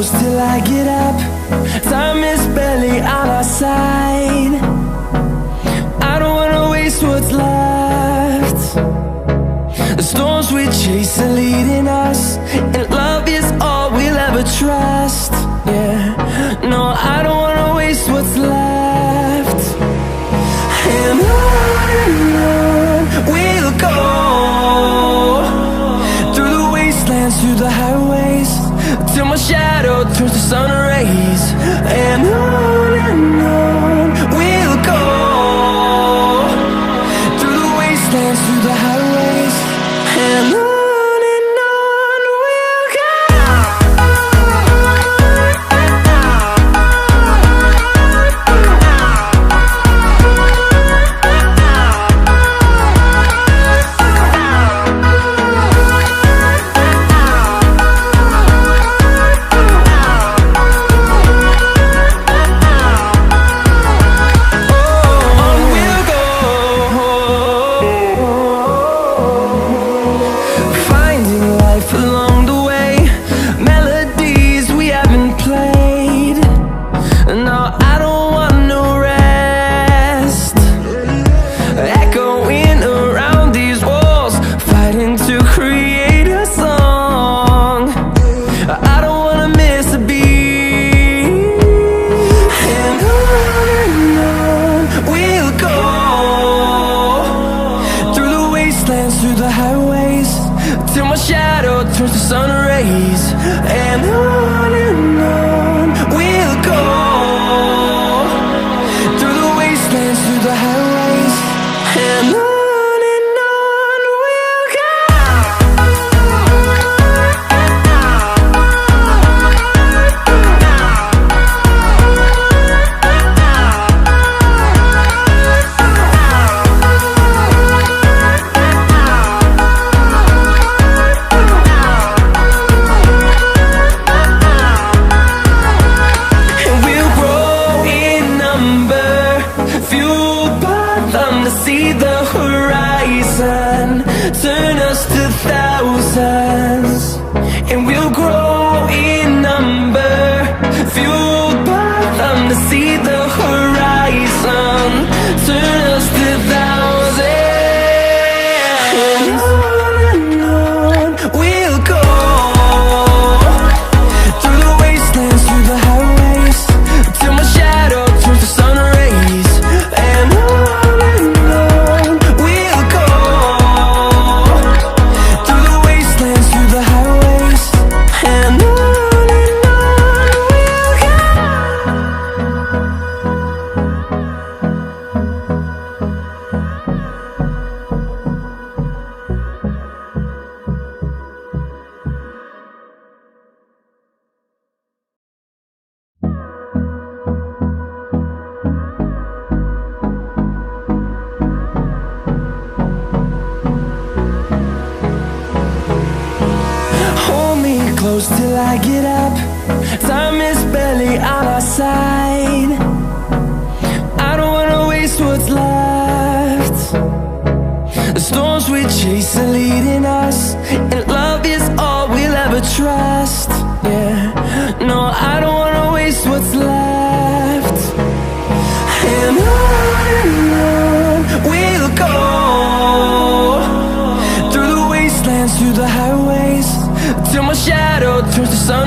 close till I get up. Time is barely on our side. I don't wanna waste what's left. The storms we chase are leading us, and love is all we'll ever trust. Yeah, no, I don't wanna waste what's left. And on we'll go, through the wastelands, through the highways, till my shadow turns to sun rays. And on we'll go, through the wastelands, through the highways, and on we'll go. Through the highways, till my shadow turns to sun rays. And on we'll go, through the wastelands, through the highways, and on we'll go. See the horizon turn us to thousands, and we'll grow in number, fueled by them. To see the horizon turn us to thousands, and on we'll go, through the wastelands, through the highways, till my shadow turns to sun rays. And close till I get up. Time is barely on our side. I don't wanna waste what's left. The storms we chase are leading us, and love is all we'll ever trust. Yeah, no, I don't wanna waste what's left. And on we'll go, through the wastelands, through the highways, till my shadow turns to sun